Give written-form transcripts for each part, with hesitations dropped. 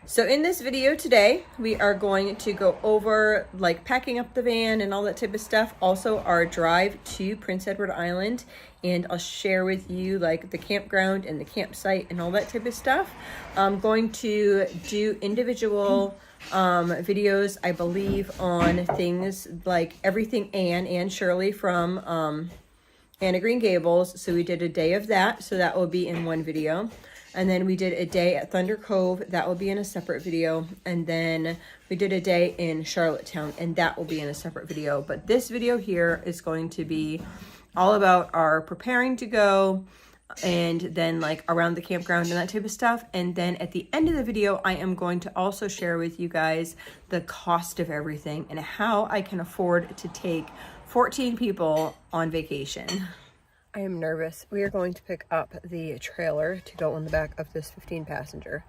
So in this video today, we are going to go over like packing up the van and all that type of stuff. Also our drive to Prince Edward Island, and I'll share with you like the campground and the campsite and all that type of stuff. I'm going to do individual videos, I believe, on things like everything Anne Shirley from Anna Green Gables. So we did a day of that, so that will be in one video. And then we did a day at Thunder Cove, that will be in a separate video. And then we did a day in Charlottetown, and that will be in a separate video. But this video here is going to be all about our preparing to go, and then like around the campground and that type of stuff. And then at the end of the video, I am going to also share with you guys the cost of everything and how I can afford to take 14 people on vacation. I am nervous. We are going to pick up the trailer to go on the back of this 15 passenger.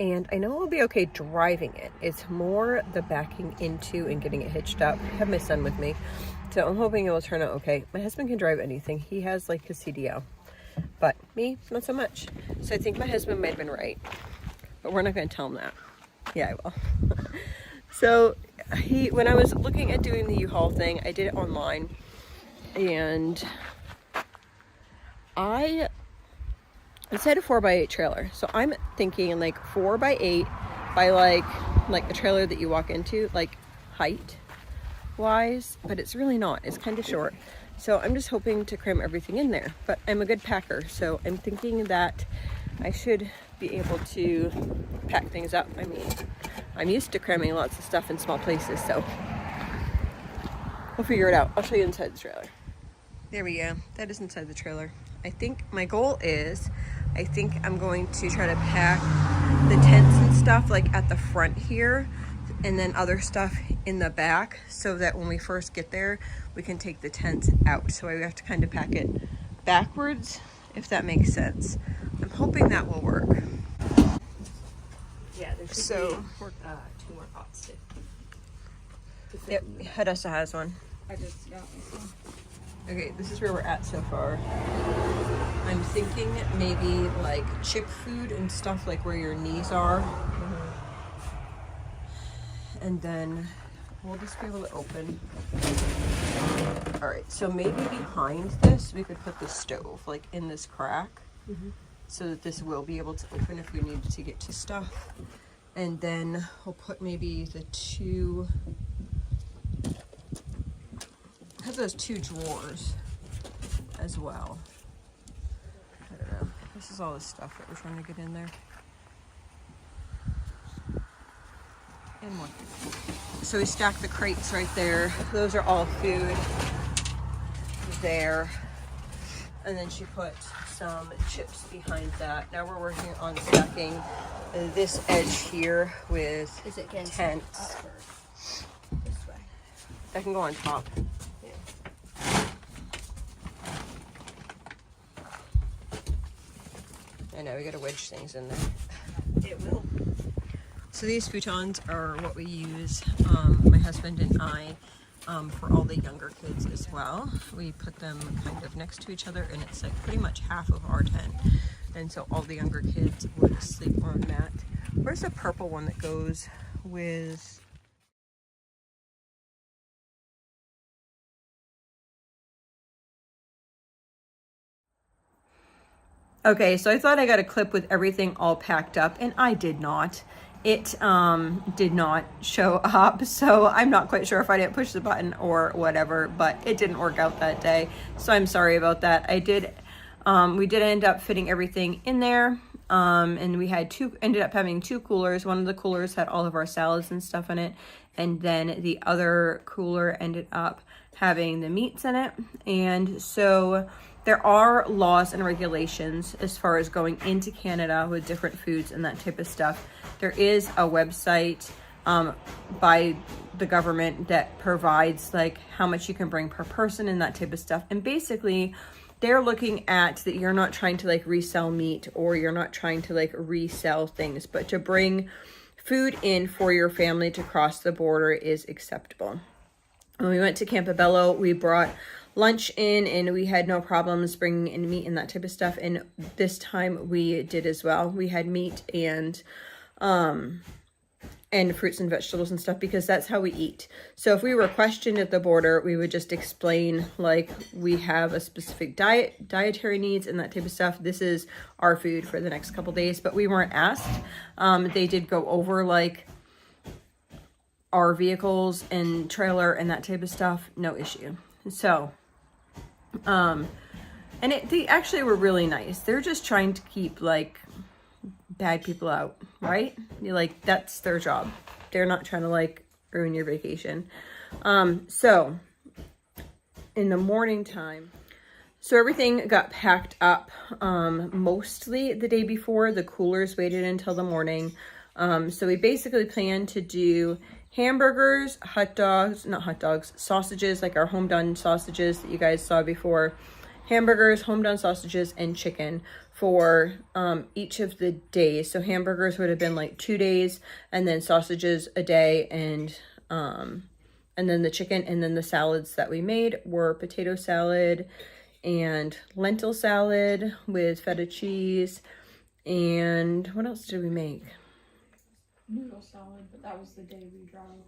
And I know I'll be okay driving it. It's more the backing into and getting it hitched up. I have my son with me, so I'm hoping it will turn out okay. My husband can drive anything. He has like his CDL, but me, not so much. So I think my husband might have been right, but we're not going to tell him that. Yeah, I will. So when I was looking at doing the U-Haul thing, I did it online, and it said a 4x8 trailer. So I'm thinking like 4x8 by like a trailer that you walk into, like height wise, but it's really not. It's kind of short. So I'm just hoping to cram everything in there, but I'm a good packer. So I'm thinking that I should be able to pack things up. I mean, I'm used to cramming lots of stuff in small places, so we'll figure it out. I'll show you inside the trailer. There we go. That is inside the trailer. I think my goal is, I think I'm going to try to pack the tents and stuff like at the front here, and then other stuff in the back, so that when we first get there, we can take the tents out. So I have to kind of pack it backwards, if that makes sense. I'm hoping that will work. Yeah, there should be 2 more pots to Yep, Hadessa has one. I just got this one. Okay, this is where we're at so far. I'm thinking maybe like chip food and stuff like where your knees are. And then we'll just be able to open. All right, so maybe behind this, we could put the stove like in this crack, so that this will be able to open if we need to get to stuff. And then we'll put maybe the two, have those 2 drawers as well. I don't know. This is all the stuff that we're trying to get in there. And more. So we stack the crates right there. Those are all food there. And then she put some chips behind that. Now we're working on stacking this edge here with tents. This way. That can go on top. I know, we gotta wedge things in there. It will. So these futons are what we use, my husband and I, for all the younger kids as well. We put them kind of next to each other, and it's like pretty much half of our tent. And so all the younger kids would sleep on that. Where's the purple one that goes with... Okay, so I thought I got a clip with everything all packed up, and I did not. It did not show up, so I'm not quite sure if I didn't push the button or whatever, but it didn't work out that day, so I'm sorry about that. We did end up fitting everything in there, and we had ended up having 2 coolers. One of the coolers had all of our salads and stuff in it, and then the other cooler ended up having the meats in it. And so there are laws and regulations as far as going into Canada with different foods and that type of stuff. There is a website by the government that provides like how much you can bring per person and that type of stuff. And basically they're looking at that you're not trying to like resell meat, or you're not trying to like resell things, but to bring food in for your family to cross the border is acceptable. When we went to Campobello, we brought lunch in, and we had no problems bringing in meat and that type of stuff. And this time we did as well. We had meat and and fruits and vegetables and stuff, because that's how we eat. So if we were questioned at the border, we would just explain like we have a specific dietary needs and that type of stuff. This is our food for the next couple days, but we weren't asked. They did go over like our vehicles and trailer and that type of stuff, no issue. So and they actually were really nice. They're just trying to keep like bad people out, right? Like that's their job. They're not trying to like ruin your vacation. So in the morning time, so everything got packed up mostly the day before. The coolers waited until the morning. So we basically planned to do hamburgers, sausages, like our home done sausages that you guys saw before. Hamburgers, home done sausages, and chicken for each of the days. So hamburgers would have been like 2 days, and then sausages a day, and then the chicken, and then the salads that we made were potato salad and lentil salad with feta cheese. And what else did we make? Noodle salad, but that was the day we drove.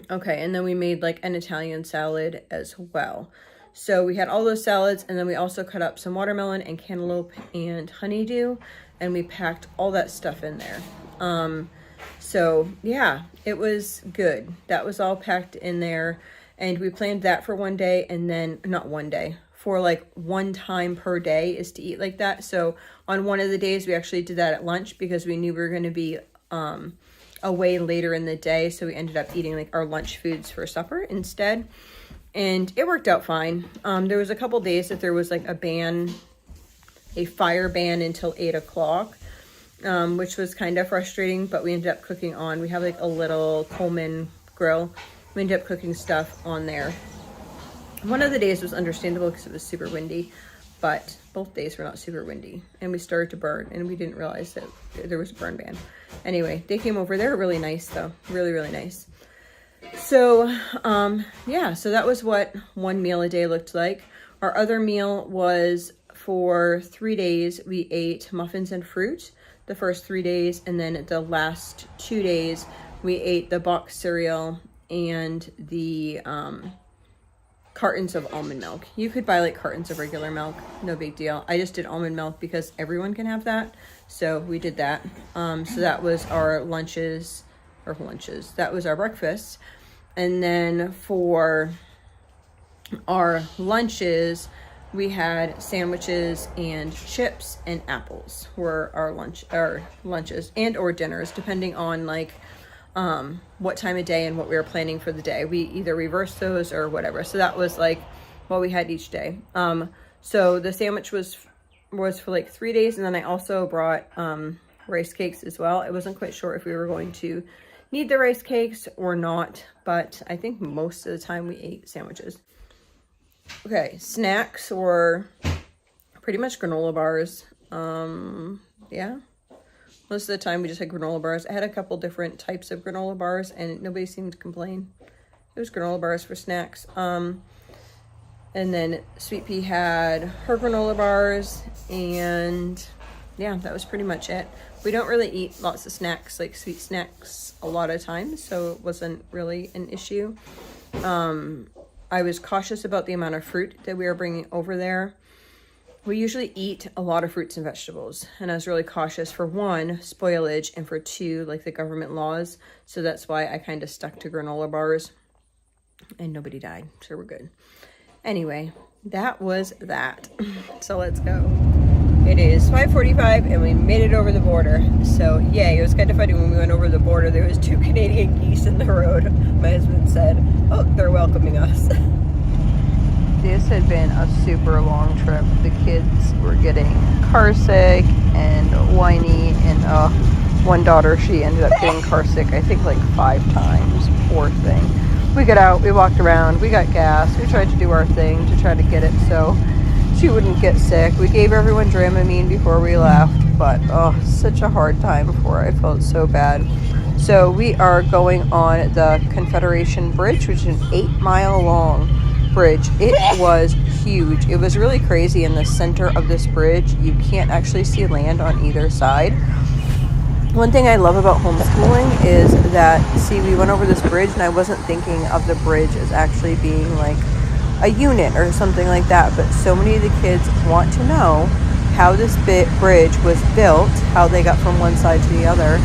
Okay, and then we made like an Italian salad as well. So we had all those salads, and then we also cut up some watermelon and cantaloupe and honeydew, and we packed all that stuff in there. So yeah, it was good. That was all packed in there, and we planned that for one day, and then not one day, for like one time per day is to eat like that. So on one of the days we actually did that at lunch because we knew we were going to be away later in the day, so we ended up eating like our lunch foods for supper instead. And it worked out fine. There was a couple days that there was like a fire ban until 8 o'clock, which was kind of frustrating, but we ended up cooking on. We have like a little Coleman grill. We ended up cooking stuff on there. One of the days was understandable because it was super windy, but both days were not super windy. And we started to burn, and we didn't realize that there was a burn ban. Anyway, they came over. They were really nice though. Really, really nice. So, yeah, so that was what one meal a day looked like. Our other meal was for 3 days. We ate muffins and fruit the first 3 days, and then the last 2 days we ate the box cereal and the cartons of almond milk. You could buy like cartons of regular milk, no big deal. I just did almond milk because everyone can have that, so we did that. So that was our lunches. That was our breakfast. And then for our lunches, we had sandwiches and chips and apples were our lunches and or dinners, depending on like what time of day and what we were planning for the day. We either reversed those or whatever. So that was like what we had each day. So the sandwich was for like 3 days, and then I also brought rice cakes as well. I wasn't quite sure if we were going to need the rice cakes or not, but I think most of the time we ate sandwiches. Okay, snacks were pretty much granola bars. Yeah, most of the time we just had granola bars. I had a couple different types of granola bars, and nobody seemed to complain. It was granola bars for snacks. And then Sweet Pea had her granola bars, and yeah, that was pretty much it. We don't really eat lots of snacks, like sweet snacks, a lot of times, so it wasn't really an issue. I was cautious about the amount of fruit that we were bringing over there. We usually eat a lot of fruits and vegetables, and I was really cautious for one, spoilage, and for two, like the government laws. So that's why I kind of stuck to granola bars, and nobody died, so we're good. Anyway, that was that. So let's go. It is 5:45 and we made it over the border. So yay, it was kind of funny when we went over the border. There was 2 Canadian geese in the road. My husband said, oh, they're welcoming us. This had been a super long trip. The kids were getting car sick and whiny, and one daughter, she ended up getting car sick, I think like 5 times. Poor thing. We got out, we walked around, we got gas, we tried to do our thing to try to get it so she wouldn't get sick. We gave everyone Dramamine before we left, but such a hard time for her. I felt so bad. So we are going on the Confederation Bridge, which is an 8-mile long bridge. It was huge. It was really crazy. In the center of this bridge, you can't actually see land on either side. One thing I love about homeschooling is that, see, we went over this bridge and I wasn't thinking of the bridge as actually being like a unit or something like that, but so many of the kids want to know how this bridge was built, how they got from one side to the other,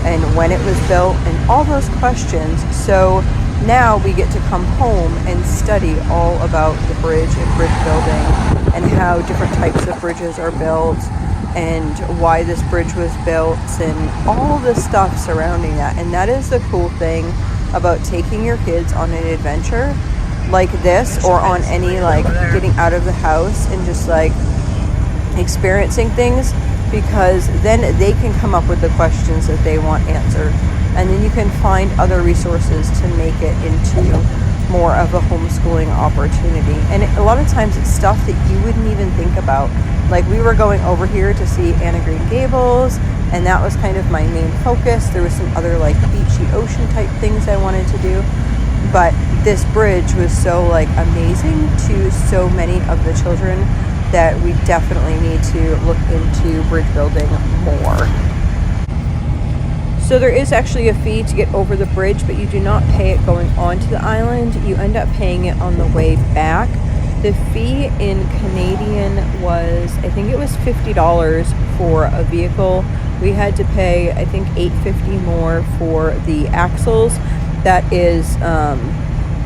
and when it was built, and all those questions. So now we get to come home and study all about the bridge and bridge building and how different types of bridges are built and why this bridge was built and all the stuff surrounding that. And that is the cool thing about taking your kids on an adventure like this, or on any like getting out of the house and just like experiencing things, because then they can come up with the questions that they want answered, and then you can find other resources to make it into more of a homeschooling opportunity. And a lot of times it's stuff that you wouldn't even think about. Like, we were going over here to see Anna Green Gables, and that was kind of my main focus. There was some other like beachy ocean type things I wanted to do, but this bridge was so like amazing to so many of the children that we definitely need to look into bridge building more. So there is actually a fee to get over the bridge, but you do not pay it going onto the island. You end up paying it on the way back. The fee in Canadian was, I think it was $50 for a vehicle. We had to pay, I think, $8.50 more for the axles. That is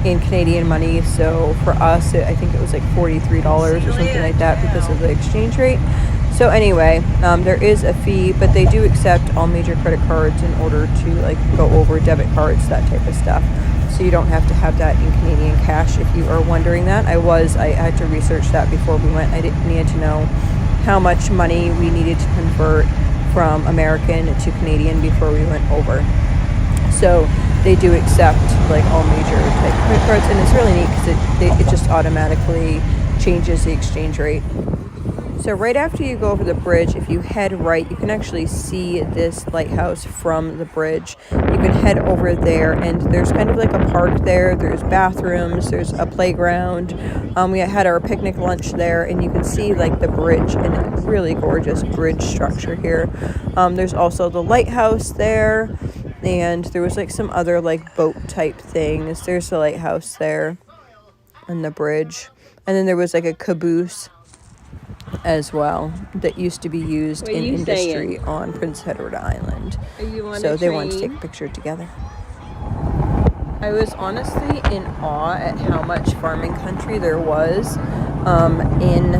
in Canadian money. So for us, I think it was like $43 or something like that because of the exchange rate. So anyway, there is a fee, but they do accept all major credit cards in order to like go over debit cards, that type of stuff. So you don't have to have that in Canadian cash if you are wondering that. I had to research that before we went. I didn't need to know how much money we needed to convert from American to Canadian before we went over. So they do accept like all major type credit cards, and it's really neat because it just automatically changes the exchange rate. So right after you go over the bridge, if you head right, you can actually see this lighthouse from the bridge. You can head over there, and there's kind of like a park there. There's bathrooms, there's a playground. We had our picnic lunch there, and you can see like the bridge and a really gorgeous bridge structure here. There's also the lighthouse there, and there was like some other like boat type things. There's the lighthouse there and the bridge. And then there was like a caboose as well that used to be used in industry on Prince Edward Island. So they wanted to take a picture together. I was honestly in awe at how much farming country there was in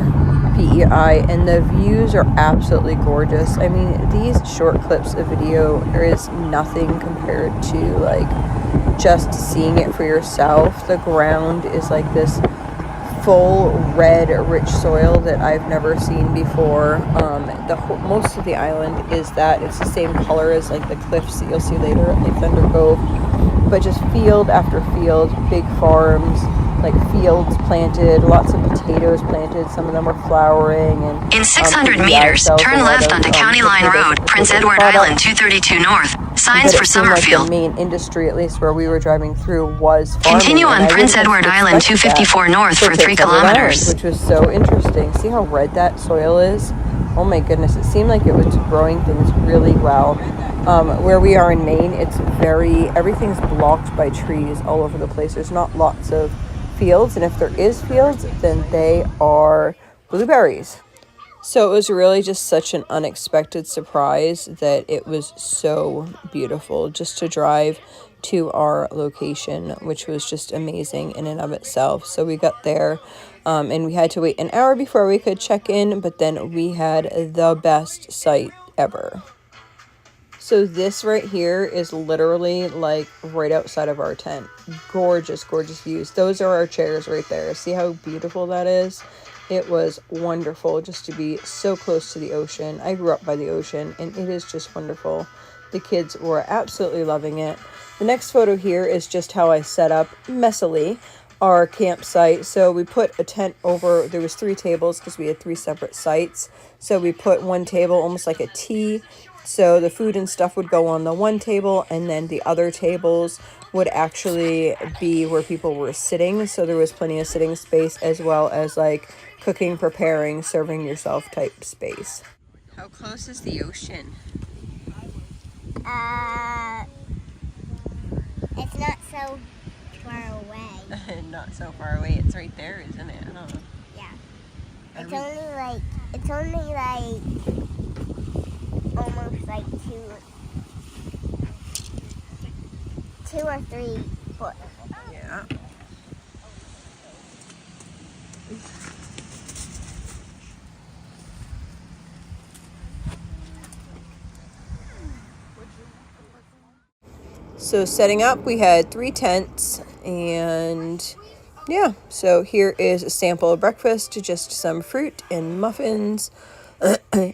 PEI, and the views are absolutely gorgeous. I mean, these short clips of video, there is nothing compared to like just seeing it for yourself. The ground is like this full red rich soil that I've never seen before. Most of the island is that it's the same color as like the cliffs that you'll see later at like Thunder Cove, but just field after field, big farms, like fields planted, lots of potatoes planted. Some of them were flowering. And in 600 meters, turn left onto County Line Road, Prince Edward Island 232 North. Signs for Summerfield. Like the main industry, at least where we were driving through, was farming. Continue on Prince Edward Island 254 North for 3 kilometers. Island, which was so interesting. See how red that soil is? Oh my goodness, it seemed like it was growing things really well. Where we are in Maine, everything's blocked by trees all over the place. There's not lots of fields, and if there is fields, then they are blueberries. So it was really just such an unexpected surprise that it was so beautiful just to drive to our location, which was just amazing in and of itself. So we got there and we had to wait an hour before we could check in, but then we had the best sight ever. So this right here is literally like right outside of our tent. Gorgeous, gorgeous views. Those are our chairs right there. See how beautiful that is? It was wonderful just to be so close to the ocean. I grew up by the ocean, and it is just wonderful. The kids were absolutely loving it. The next photo here is just how I set up messily our campsite. So we put a tent over. There was 3 tables because we had 3 separate sites. So we put one table almost like a T. So the food and stuff would go on the one table, and then the other tables would actually be where people were sitting. So there was plenty of sitting space, as well as like cooking, preparing, serving yourself type space. How close is the ocean? It's not so far away. Not so far away. It's right there, isn't it? Huh? Yeah. It's only like almost like 2 or 3 foot. Yeah. So setting up, we had 3 tents, and yeah, so here is a sample of breakfast, just some fruit and muffins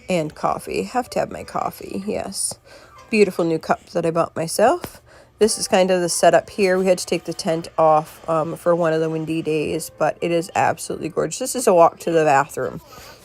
and coffee. Have to have my coffee, yes. Beautiful new cup that I bought myself. This is kind of the setup here. We had to take the tent off for one of the windy days, but it is absolutely gorgeous. This is a walk to the bathroom.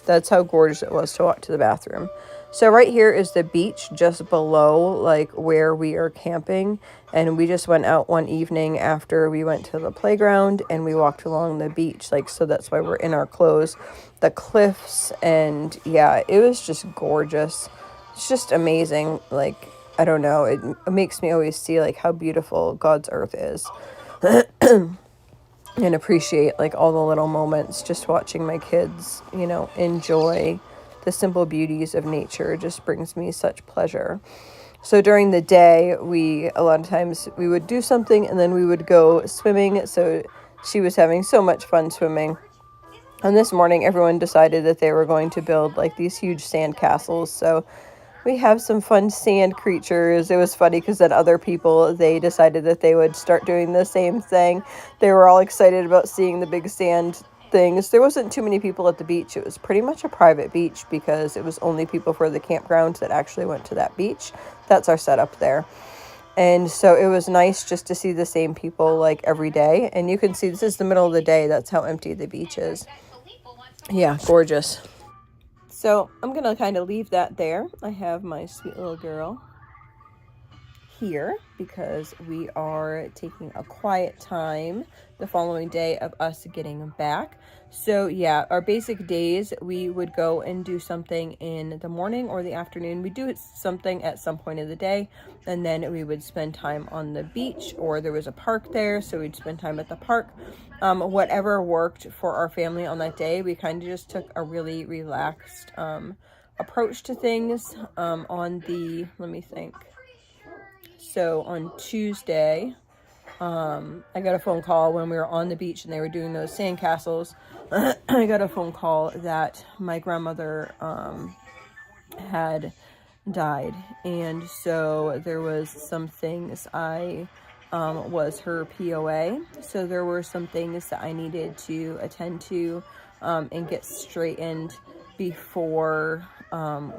That's how gorgeous it was to walk to the bathroom. So right here is the beach just below like where we are camping, and we just went out one evening after we went to the playground and we walked along the beach, like, so that's why we're in our clothes. The cliffs, and yeah, it was just gorgeous. It's just amazing. Like, I don't know, it makes me always see like how beautiful God's earth is. And appreciate like all the little moments, just watching my kids, you know, enjoy the simple beauties of nature just brings me such pleasure. So during the day, a lot of times we would do something and then we would go swimming. So she was having so much fun swimming. And this morning, everyone decided that they were going to build like these huge sand castles. So we have some fun sand creatures. It was funny because then other people, they decided that they would start doing the same thing. They were all excited about seeing the big sand things. There wasn't too many people at the beach. It was pretty much a private beach because it was only people for the campground that actually went to that beach. That's our setup there. And so it was nice just to see the same people like every day. And you can see this is the middle of the day. That's how empty the beach is. Yeah, gorgeous. So I'm going to kind of leave that there. I have my sweet little girl here because we are taking a quiet time the following day of us getting back. So yeah, our basic days, we would go and do something in the morning or the afternoon. We do something at some point of the day, and then we would spend time on the beach, or there was a park there, so we'd spend time at the park. Whatever worked for our family on that day. We kind of just took a really relaxed approach to things. Let me think. So on Tuesday, I got a phone call when we were on the beach and they were doing those sand castles. I got a phone call that my grandmother had died, and so there was some things I was her POA, so there were some things that I needed to attend to and get straightened before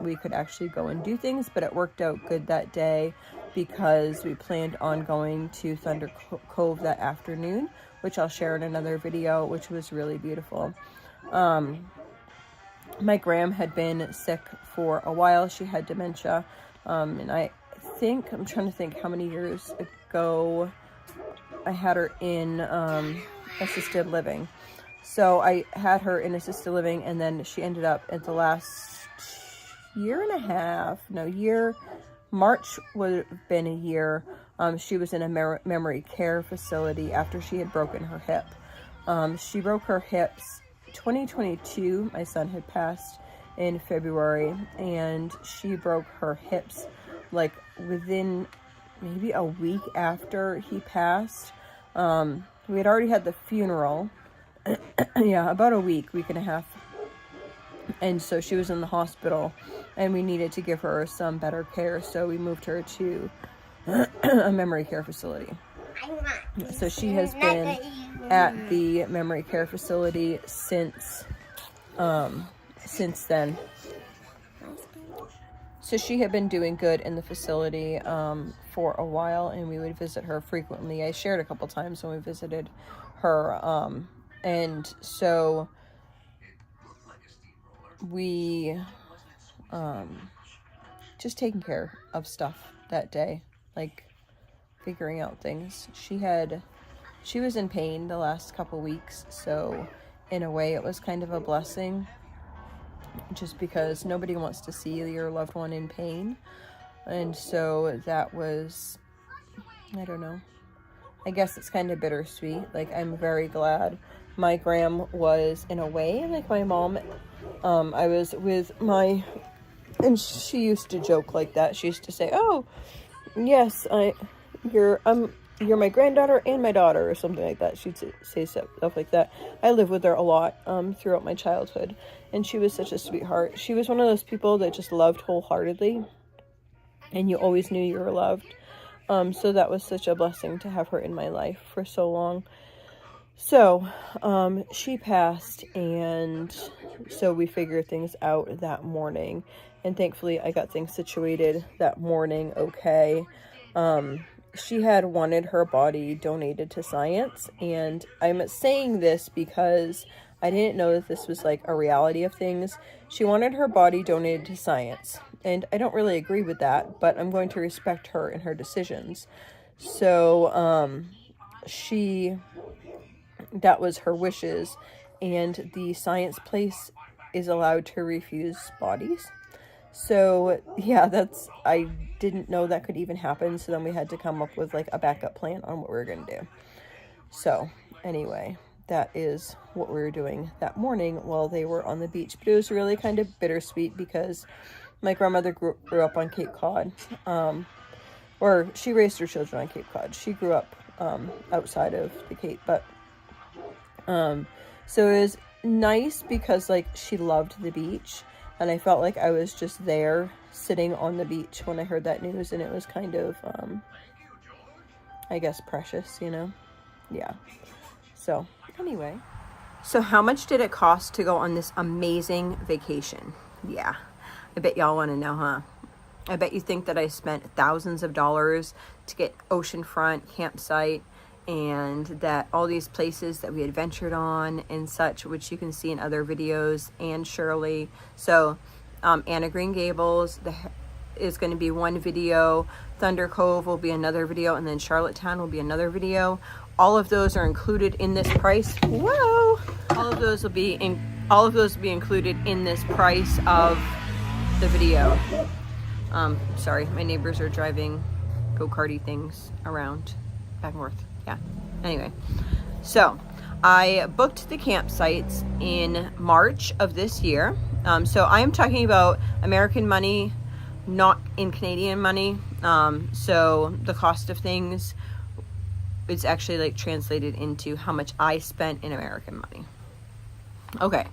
we could actually go and do things. But it worked out good that day because we planned on going to Thunder Cove that afternoon, which I'll share in another video, which was really beautiful. My gram had been sick for a while. She had dementia, and I'm trying to think how many years ago I had her in assisted living. So I had her in assisted living, and then she ended up at the last March would have been a year. She was in a memory care facility after she had broken her hip. She broke her hips 2022. My son had passed in February, and she broke her hips like within maybe a week after he passed. We had already had the funeral. Yeah, about a week and a half. And so she was in the hospital, and we needed to give her some better care, so we moved her to a memory care facility. So she has been at the memory care facility since then. So she had been doing good in the facility for a while, and we would visit her frequently. I shared a couple times when we visited her, and so we just taking care of stuff that day, like figuring out things. She was in pain the last couple weeks, so in a way it was kind of a blessing, just because nobody wants to see your loved one in pain. And so that was, I don't know, I guess it's kind of bittersweet. Like, I'm very glad my gram was, in a way, like my mom. I was with my, and she used to joke like that. She used to say, "Oh, yes, you're my granddaughter and my daughter," or something like that. She'd say stuff like that. I lived with her a lot throughout my childhood, and she was such a sweetheart. She was one of those people that just loved wholeheartedly, and you always knew you were loved. So that was such a blessing to have her in my life for so long. So she passed, and so we figured things out that morning, and thankfully I got things situated that morning okay. She had wanted her body donated to science, and I'm saying this because I didn't know that this was like a reality of things. She wanted her body donated to science, and I don't really agree with that, but I'm going to respect her in her decisions. So that was her wishes, and the science place is allowed to refuse bodies. So yeah, I didn't know that could even happen. So then we had to come up with like a backup plan on what we were going to do. So anyway, that is what we were doing that morning while they were on the beach. But it was really kind of bittersweet because my grandmother grew up on Cape Cod, or she raised her children on Cape Cod. She grew up outside of the Cape, but so it was nice because like she loved the beach, and I felt like I was just there sitting on the beach when I heard that news, and it was kind of I guess precious, you know. Yeah. So anyway, so how much did it cost to go on this amazing vacation? Yeah, I bet y'all want to know, huh? I bet you think that I spent thousands of dollars to get oceanfront campsite, and that all these places that we had ventured on and such, which you can see in other videos, and Shirley. So Anna Green Gables is going to be one video, Thunder Cove will be another video, and then Charlottetown will be another video. All of those are included in this price. Whoa! All of those will be included in this price of the video. Sorry, my neighbors are driving go-karty things around back and forth. Yeah. Anyway, so I booked the campsites in March of this year. So I am talking about American money, not in Canadian money. So the cost of things, it's actually like translated into how much I spent in American money. Okay.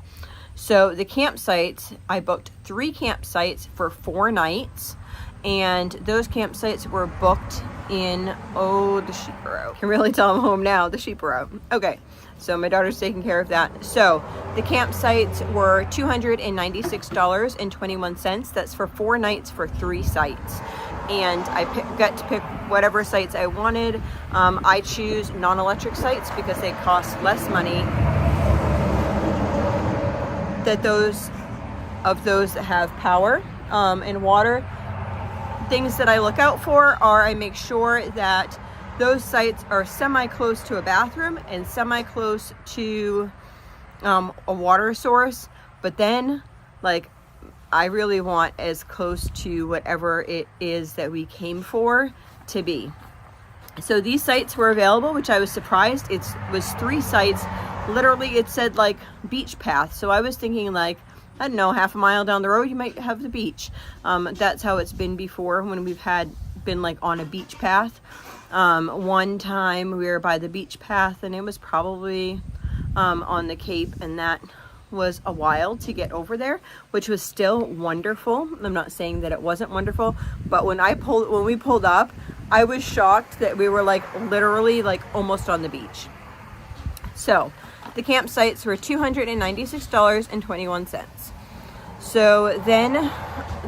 So the campsites, I booked 3 campsites for 4 nights, and those campsites were booked in, the Sheepboro. I can really tell I'm home now, the Sheepboro. Okay, so my daughter's taking care of that. So the campsites were $296.21. That's for 4 nights for 3 sites. And I got to pick whatever sites I wanted. I choose non-electric sites because they cost less money that those that have power and water. Things that I look out for are I make sure that those sites are semi-close to a bathroom and semi-close to a water source, but then like I really want as close to whatever it is that we came for to be. So these sites were available, which I was surprised. It was 3 sites. Literally, it said like beach path. So I was thinking like, I don't know, half a mile down the road, you might have the beach. That's how it's been before when we've been like on a beach path. One time we were by the beach path, and it was probably on the Cape, and that was a while to get over there, which was still wonderful. I'm not saying that it wasn't wonderful, but when we pulled up, I was shocked that we were like literally like almost on the beach. So the campsites were $296.21. So then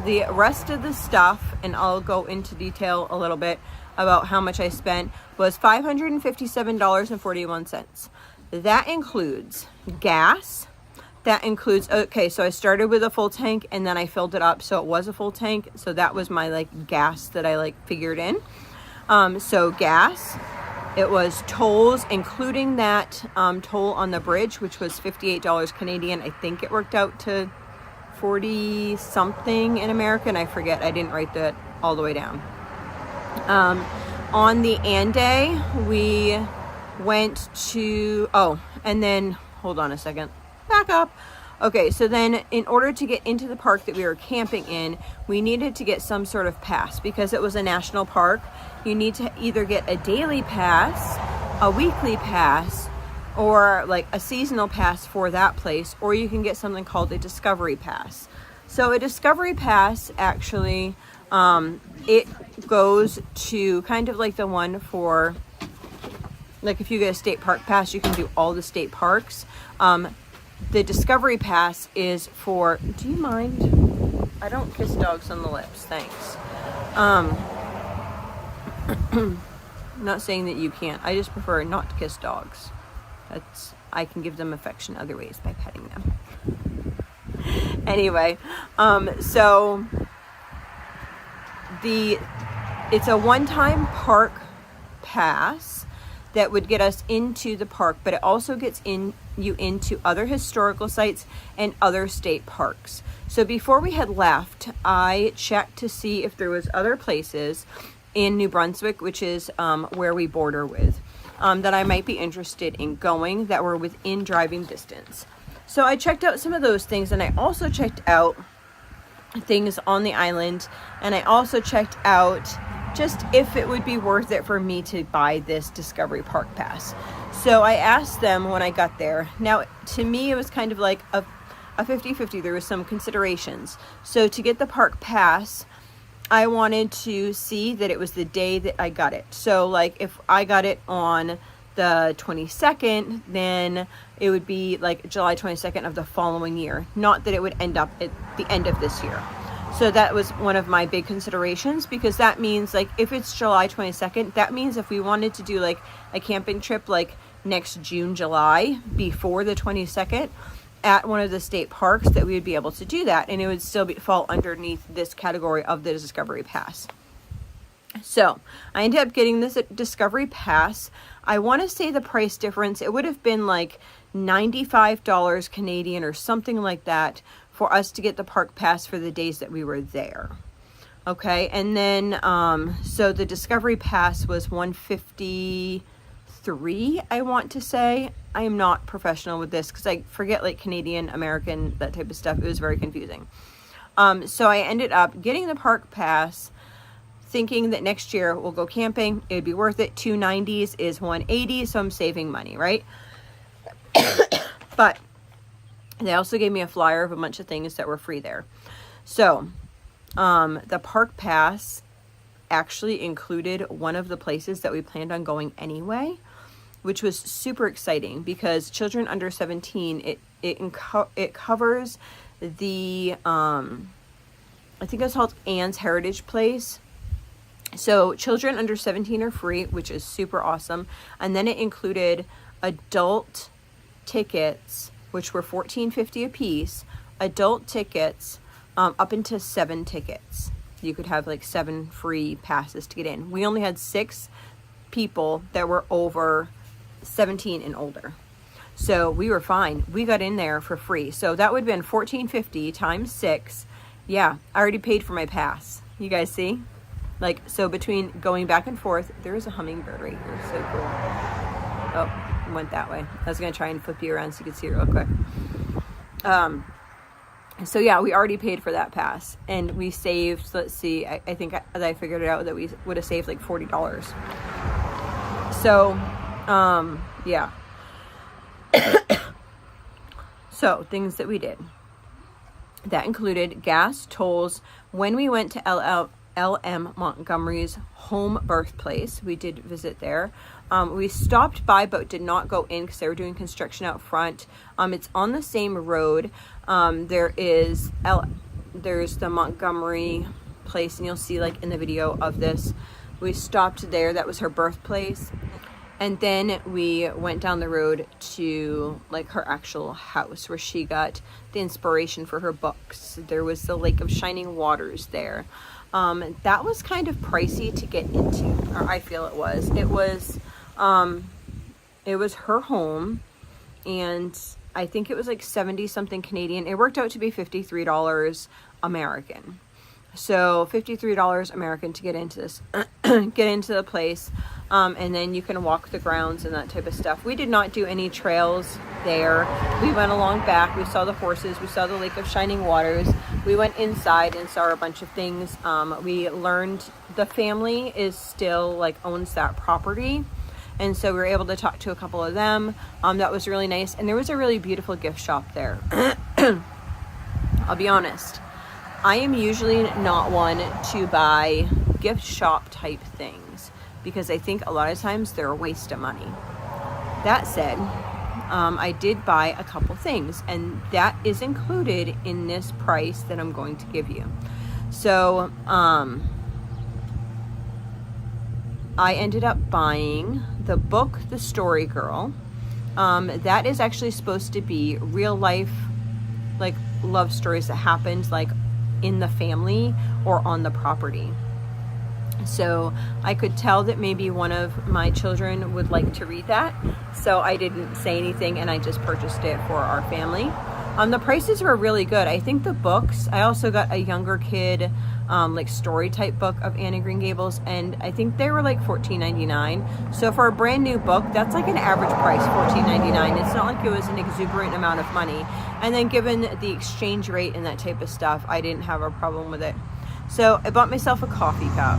the rest of the stuff, and I'll go into detail a little bit about how much I spent, was $557.41. That includes gas. That includes, okay, so I started with a full tank and then I filled it up. So it was a full tank. So that was my like gas that I like figured in. So gas. It was tolls, including that toll on the bridge, which was $58 Canadian. I think it worked out to 40 something in American. I forget. I didn't write that all the way down. On the Ande, we went to, and then, hold on a second, back up. Okay, so then in order to get into the park that we were camping in, we needed to get some sort of pass because it was a national park. You need to either get a daily pass, a weekly pass, or like a seasonal pass for that place, or you can get something called a discovery pass. So a discovery pass actually, it goes to kind of like the one for, like if you get a state park pass, you can do all the state parks. The discovery pass is for, do you mind? I don't kiss dogs on the lips, thanks. I'm not saying that you can't. I just prefer not to kiss dogs. I can give them affection other ways by petting them. Anyway, so it's a one-time park pass that would get us into the park, but it also gets you into other historical sites and other state parks. So before we had left, I checked to see if there was other places in New Brunswick, which is where we border with, that I might be interested in going that were within driving distance. So I checked out some of those things, and I also checked out things on the island, and I also checked out just if it would be worth it for me to buy this Discovery Park Pass. So I asked them when I got there. Now, to me, it was kind of like a 50-50. There was some considerations. So to get the park pass, I wanted to see that it was the day that I got it. So like if I got it on the 22nd, then it would be like July 22nd of the following year. Not that it would end up at the end of this year. So that was one of my big considerations, because that means like if it's July 22nd, that means if we wanted to do like a camping trip like next June, July, before the 22nd at one of the state parks, that we would be able to do that, and it would still fall underneath this category of the Discovery Pass. So I ended up getting this Discovery Pass. I want to say the price difference, it would have been like $95 Canadian or something like that for us to get the park pass for the days that we were there. Okay, and then so the Discovery Pass was $153, I want to say. I am not professional with this because I forget like Canadian, American, that type of stuff. It was very confusing. So I ended up getting the park pass, thinking that next year we'll go camping. It would be worth it. 2 90s is 180, so I'm saving money, right? But they also gave me a flyer of a bunch of things that were free there. So the park pass actually included one of the places that we planned on going anyway, which was super exciting because children under 17, it covers the I think it's called Anne's Heritage Place. So children under 17 are free, which is super awesome. And then it included adult tickets, which were $14.50 a piece. Adult tickets up into 7 tickets. You could have like 7 free passes to get in. We only had 6 people that were over 17 and older. So we were fine. We got in there for free. So that would have been $14.50 times 6. Yeah, I already paid for my pass. You guys see? Like, so between going back and forth, there is a hummingbird right here. So cool. Oh, went that way. I was going to try and flip you around so you could see it real quick. So yeah, we already paid for that pass, and we saved, let's see, I think I figured it out that we would have saved like $40. So, yeah. So, things that we did. That included gas, tolls. When we went to LM Montgomery's home birthplace, we did visit there. We stopped by but did not go in because they were doing construction out front. It's on the same road. There's the Montgomery place, and you'll see like in the video of this. We stopped there. That was her birthplace. And then we went down the road to like her actual house where she got the inspiration for her books. There was the Lake of Shining Waters there. That was kind of pricey to get into, or I feel it was. It was her home, and I think it was like 70 something Canadian. It worked out to be $53 American. So $53 American to get into this, get into the place. And then you can walk the grounds and that type of stuff. We did not do any trails there. We went along back. We saw the horses. We saw the Lake of Shining Waters. We went inside and saw a bunch of things. We learned the family is still like owns that property. And so we were able to talk to a couple of them. That was really nice. And there was a really beautiful gift shop there. I'll be honest. I am usually not one to buy gift shop type things because I think a lot of times they're a waste of money. That said, I did buy a couple things, and that is included in this price that I'm going to give you. So I ended up buying the book, The Story Girl. That is actually supposed to be real life, like love stories that happened like in the family or on the property. So I could tell that maybe one of my children would like to read that. So I didn't say anything and I just purchased it for our family. The prices were really good. I think the books, I also got a younger kid, like story type book of Anne of Green Gables, and I think they were like $14.99. So for a brand new book, that's like an average price, $14.99. It's not like it was an exuberant amount of money. And then given the exchange rate and that type of stuff, I didn't have a problem with it. So I bought myself a coffee cup.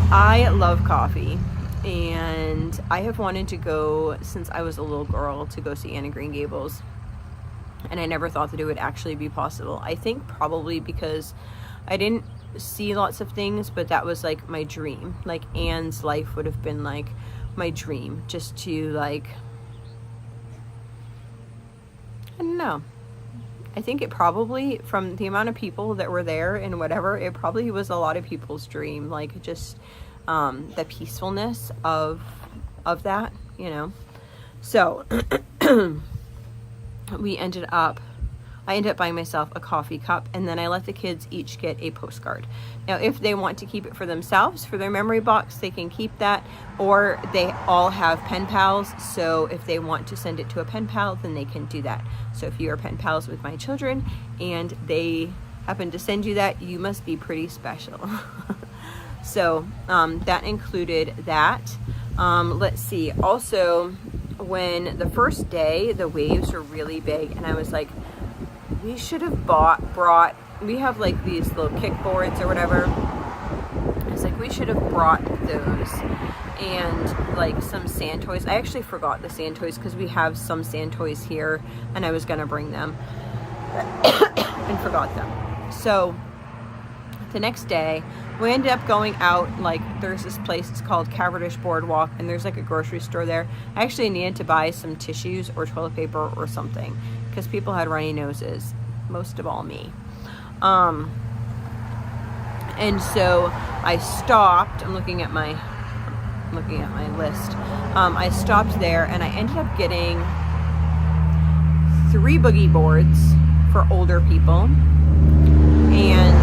I love coffee, and I have wanted to go since I was a little girl to go see Anne of Green Gables. And I never thought that it would actually be possible. I think probably because I didn't see lots of things, but that was like my dream. Like Anne's life would have been like my dream, just to like, I don't know. I think it probably, from the amount of people that were there and whatever, it probably was a lot of people's dream. Like just the peacefulness of that, you know. So I ended up buying myself a coffee cup, and then I let the kids each get a postcard. Now, if they want to keep it for themselves, for their memory box, they can keep that, or they all have pen pals, so if they want to send it to a pen pal, then they can do that. So if you are pen pals with my children, and they happen to send you that, you must be pretty special. So that included that. Let's see, also, when the first day, the waves were really big, and I was like, we should have brought, we have like these little kickboards or whatever. I was like, we should have brought those and like some sand toys. I actually forgot the sand toys because we have some sand toys here, and I was going to bring them and forgot them. So the next day, we ended up going out, like there's this place, it's called Cavendish Boardwalk, and there's like a grocery store there. I actually needed to buy some tissues or toilet paper or something because people had runny noses, most of all me. And so I stopped, I'm looking at my list. I stopped there and I ended up getting 3 boogie boards for older people and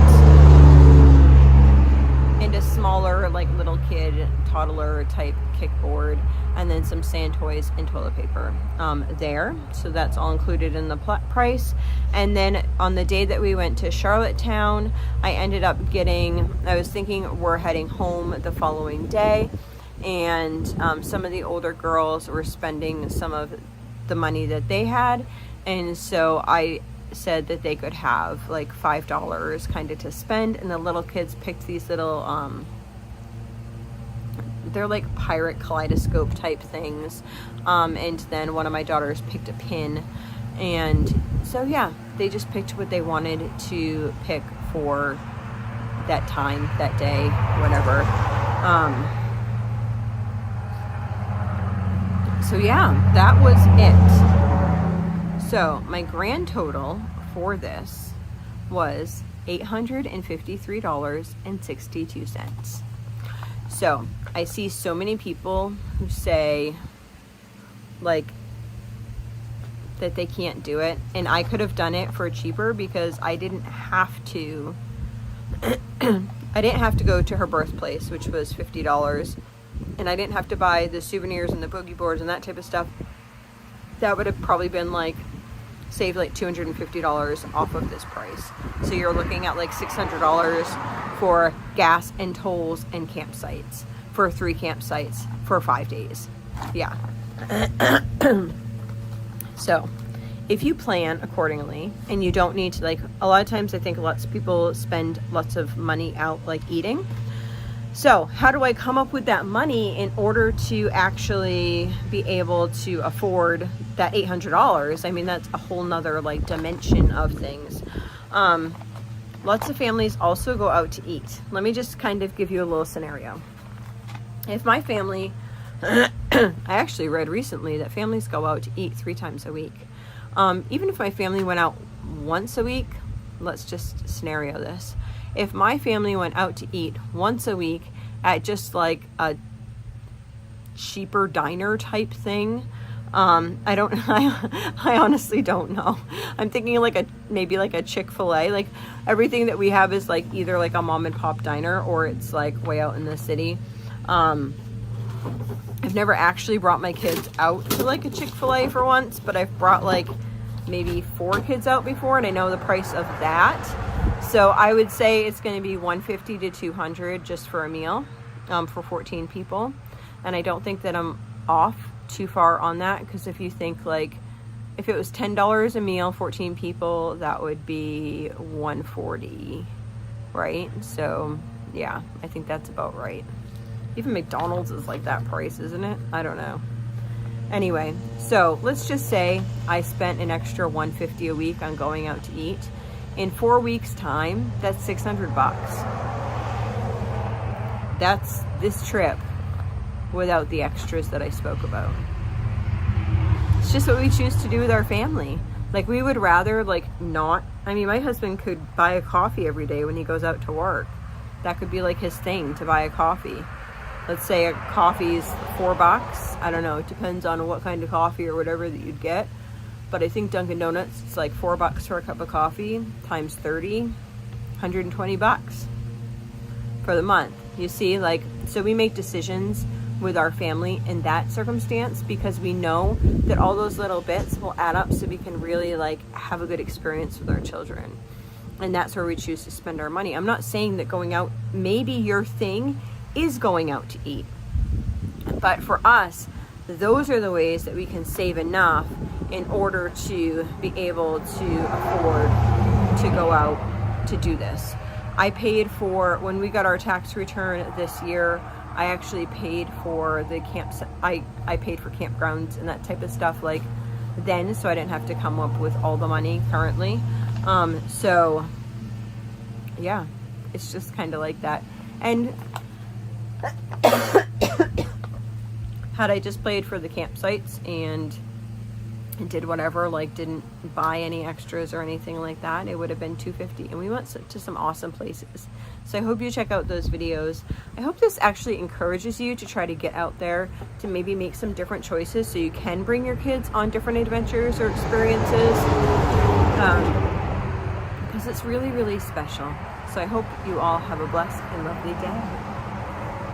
a smaller like little kid toddler type kickboard, and then some sand toys and toilet paper there. So that's all included in the price. And then on the day that we went to Charlottetown, I ended up I was thinking we're heading home the following day, and some of the older girls were spending some of the money that they had, and so I said that they could have like $5 kind of to spend, and the little kids picked these little they're like pirate kaleidoscope type things, and then one of my daughters picked a pin, and so yeah, they just picked what they wanted to pick for that time, that day, whatever. So yeah, that was it. So my grand total for this was $853.62. So I see so many people who say like that they can't do it, and I could have done it for cheaper because I didn't have to I didn't have to go to her birthplace, which was $50, and I didn't have to buy the souvenirs and the boogie boards and that type of stuff. That would have probably been like save like $250 off of this price. So you're looking at like $600 for gas and tolls and campsites for 3 campsites for 5 days. Yeah. So if you plan accordingly and you don't need to, like, a lot of times I think lots of people spend lots of money out like eating. So how do I come up with that money in order to actually be able to afford that $800? I mean, that's a whole nother like dimension of things. Lots of families also go out to eat. Let me just kind of give you a little scenario. If my family, I actually read recently that families go out to eat 3 times a week. Even if my family went out once a week, let's just scenario this. If my family went out to eat once a week at just like a cheaper diner type thing, I honestly don't know. I'm thinking like maybe like a Chick-fil-A. Like everything that we have is like either like a mom and pop diner or it's like way out in the city. I've never actually brought my kids out to like a Chick-fil-A for once, but I've brought like maybe 4 kids out before, and I know the price of that. So I would say it's going to be $150 to $200 just for a meal, for 14 people. And I don't think that I'm off too far on that, because if you think like if it was $10 a meal, 14 people, that would be $140, right? So yeah, I think that's about right. Even McDonald's is like that price, isn't it? I don't know. Anyway, so let's just say I spent an extra $150 a week on going out to eat. In 4 weeks time, that's $600. That's this trip without the extras that I spoke about. It's just what we choose to do with our family. Like we would rather like not, I mean, my husband could buy a coffee every day when he goes out to work. That could be like his thing, to buy a coffee. Let's say a coffee's $4. I don't know. It depends on what kind of coffee or whatever that you'd get. But I think Dunkin' Donuts, it's like $4 for a cup of coffee times 30, $120 for the month. You see, like, so we make decisions with our family in that circumstance because we know that all those little bits will add up so we can really like have a good experience with our children. And that's where we choose to spend our money. I'm not saying that going out, maybe your thing is going out to eat. But for us, those are the ways that we can save enough in order to be able to afford to go out to do this. I paid for, when we got our tax return this year, I actually paid for the camps. I paid for campgrounds and that type of stuff like then, so I didn't have to come up with all the money currently. So yeah, it's just kind of like that. And had I just played for the campsites and did whatever, like didn't buy any extras or anything like that, it would have been $250, and we went to some awesome places. So I hope you check out those videos. I hope this actually encourages you to try to get out there, to maybe make some different choices so you can bring your kids on different adventures or experiences, because it's really, really special. So I hope you all have a blessed and lovely day.